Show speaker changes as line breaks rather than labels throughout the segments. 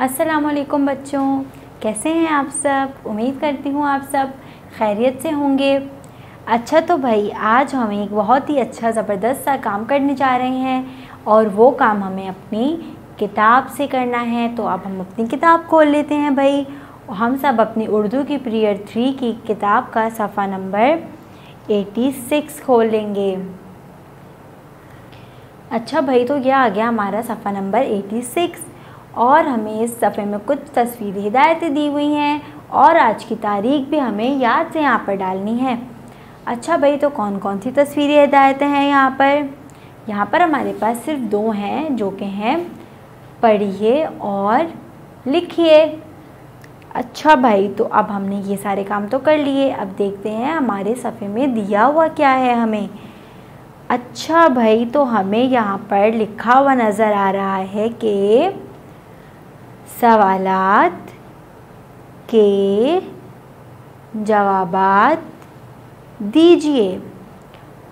अस्सलामुअलैकुम बच्चों, कैसे हैं आप सब। उम्मीद करती हूँ आप सब खैरियत से होंगे। अच्छा तो भाई आज हम एक बहुत ही अच्छा ज़बरदस्त सा काम करने जा रहे हैं और वो काम हमें अपनी किताब से करना है। तो अब हम अपनी किताब खोल लेते हैं भाई। हम सब अपनी उर्दू की पीरियड 3 की किताब का सफ़ा नंबर 86 खोल लेंगे। अच्छा भाई, तो यह आ गया हमारा सफ़ा नंबर 86 और हमें इस सफ़े में कुछ तस्वीरी हिदायतें दी हुई हैं और आज की तारीख भी हमें याद से यहाँ पर डालनी है। अच्छा भाई, तो कौन कौन सी तस्वीरी हिदायतें हैं यहाँ पर? यहाँ पर हमारे पास सिर्फ दो हैं जो कि हैं पढ़िए और लिखिए। अच्छा भाई, तो अब हमने ये सारे काम तो कर लिए। अब देखते हैं हमारे सफ़े में दिया हुआ क्या है हमें। अच्छा भाई, तो हमें यहाँ पर लिखा हुआ नज़र आ रहा है कि सवालात के जवाबात दीजिए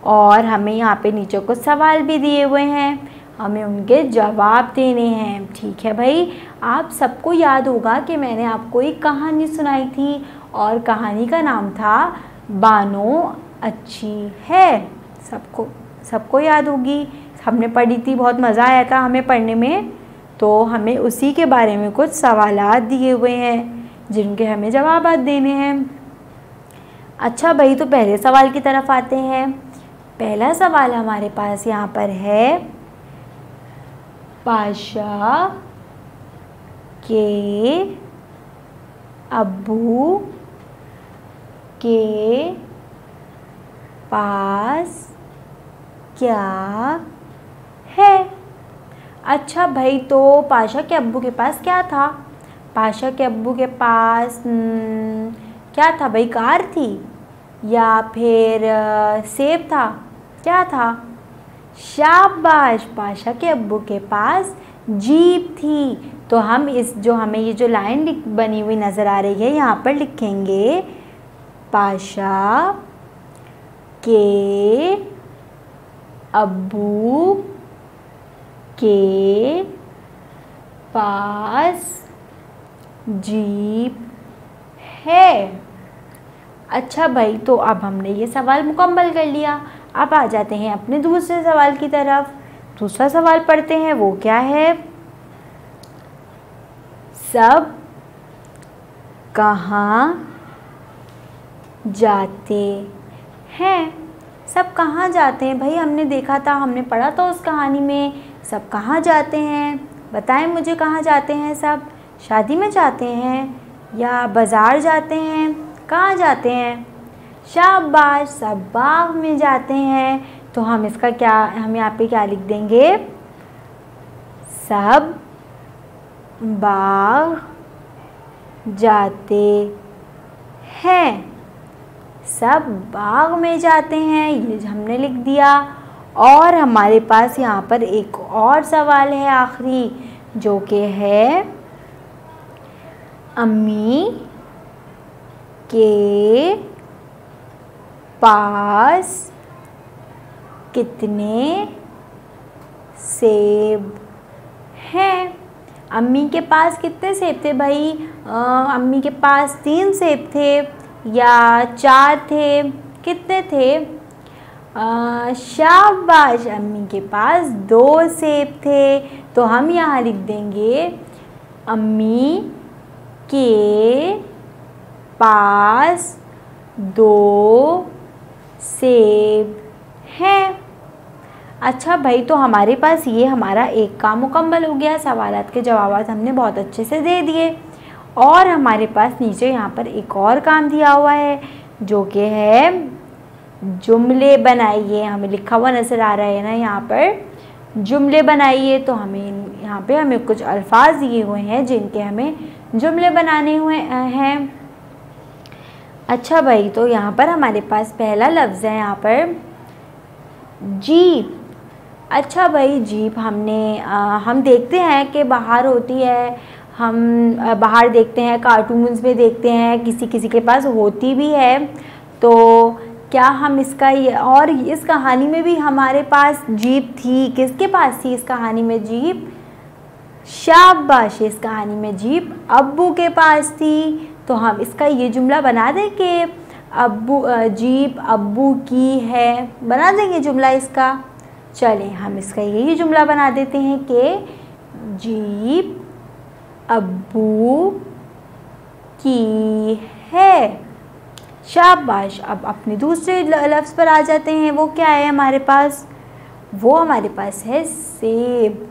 और हमें यहाँ पे नीचे कुछ सवाल भी दिए हुए हैं, हमें उनके जवाब देने हैं। ठीक है भाई, आप सबको याद होगा कि मैंने आपको एक कहानी सुनाई थी और कहानी का नाम था बानो अच्छी है। सबको याद होगी, हमने पढ़ी थी, बहुत मज़ा आया था हमें पढ़ने में। तो हमें उसी के बारे में कुछ सवालात दिए हुए हैं जिनके हमें जवाब देने हैं। अच्छा भाई, तो पहले सवाल की तरफ आते हैं। पहला सवाल हमारे पास यहाँ पर है, पाशा के अब्बू के पास क्या है? अच्छा भाई, तो पाशा के अब्बू के पास क्या था? पाशा के अब्बू के पास क्या था भाई? कार थी या फिर सेब था? क्या था? शाबाश, पाशा के अब्बू के पास जीप थी। तो हम हमें ये जो लाइन बनी हुई नज़र आ रही है यहाँ पर लिखेंगे, पाशा के अब्बू के पास जीप है। अच्छा भाई, तो अब हमने ये सवाल मुकम्मल कर लिया। अब आ जाते हैं अपने दूसरे सवाल की तरफ। दूसरा सवाल पढ़ते हैं, वो क्या है? सब कहाँ जाते हैं? सब कहाँ जाते हैं भाई? हमने देखा था, हमने पढ़ा था उस कहानी में। सब कहाँ जाते हैं? बताएं मुझे, कहाँ जाते हैं सब? शादी में जाते हैं या बाज़ार जाते हैं? कहाँ जाते हैं? शाबाश, सब बाग में जाते हैं। तो हम यहाँ पे क्या लिख देंगे? सब बाग जाते हैं। सब बाग में जाते हैं, ये हमने लिख दिया। और हमारे पास यहाँ पर एक और सवाल है आखिरी, जो कि है, अम्मी के पास कितने सेब हैं? अम्मी के पास कितने सेब थे भाई? अम्मी के पास 3 सेब थे या 4 थे? कितने थे? शाबाश, अम्मी के पास 2 सेब थे। तो हम यहाँ लिख देंगे, अम्मी के पास 2 सेब हैं। अच्छा भाई, तो हमारे पास ये हमारा एक काम मुकम्मल हो गया। सवालात के जवाब हमने बहुत अच्छे से दे दिए और हमारे पास नीचे यहाँ पर एक और काम दिया हुआ है जो कि है जुमले बनाइए। हमें लिखा हुआ नज़र आ रहा है ना यहाँ पर, जुमले बनाइए। तो हमें यहाँ पे हमें कुछ अल्फाज दिए हुए हैं जिनके हमें जुमले बनाने हुए हैं। अच्छा भाई, तो यहाँ पर हमारे पास पहला लफ्ज़ है यहाँ पर जीप। अच्छा भाई, जीप हम देखते हैं कि बाहर होती है, हम बाहर देखते हैं, कार्टून्स में देखते हैं, किसी किसी के पास होती भी है। तो क्या हम और इस कहानी में भी हमारे पास जीप थी? किसके पास थी इस कहानी में जीप? शाबाश। इस कहानी में जीप अब्बू के पास थी, तो हम इसका ये जुमला बना दें कि जीप अब्बू की है, बना देंगे जुमला इसका। चलें हम इसका यही जुमला बना देते हैं कि जीप अब्बू की है। शाबाश। अब अपने दूसरे लफ्ज़ पर आ जाते हैं। वो क्या है हमारे पास? वो हमारे पास है सेब।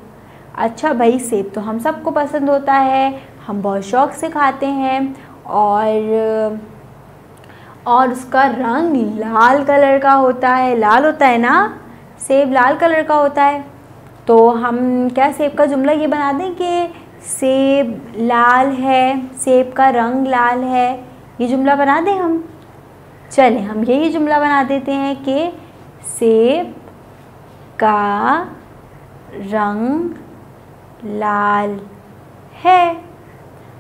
अच्छा भाई, सेब तो हम सबको पसंद होता है, हम बहुत शौक़ से खाते हैं और उसका रंग लाल कलर का होता है। लाल होता है ना, सेब लाल कलर का होता है। तो हम क्या सेब का जुमला ये बना दें कि सेब लाल है, सेब का रंग लाल है, ये जुमला बना दें हम। चलें हम यही जुमला बना देते हैं कि सेब का रंग लाल है।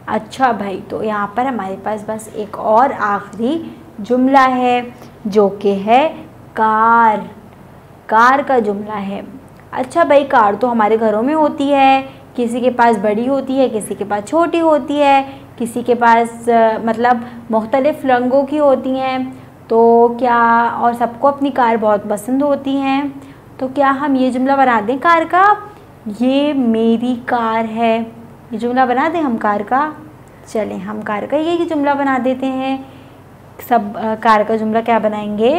अच्छा भाई, तो यहाँ पर हमारे पास बस एक और आखिरी जुमला है जो कि है कार। कार का जुमला है। अच्छा भाई, कार तो हमारे घरों में होती है, किसी के पास बड़ी होती है, किसी के पास छोटी होती है, किसी के पास मतलब मुख्तलिफ़ रंगों की होती हैं। तो क्या, और सबको अपनी कार बहुत पसंद होती हैं, तो क्या हम ये जुमला बना दें कार का? ये मेरी कार है, ये जुमला बना दें हम कार का। चलें हम कार का यही जुमला बना देते हैं। सब कार का जुमला क्या बनाएंगे?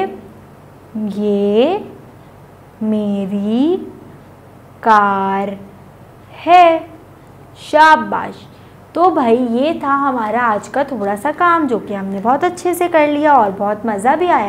ये मेरी कार है। शाबाश। तो भाई ये था हमारा आज का थोड़ा सा काम, जो कि हमने बहुत अच्छे से कर लिया और बहुत मज़ा भी आया।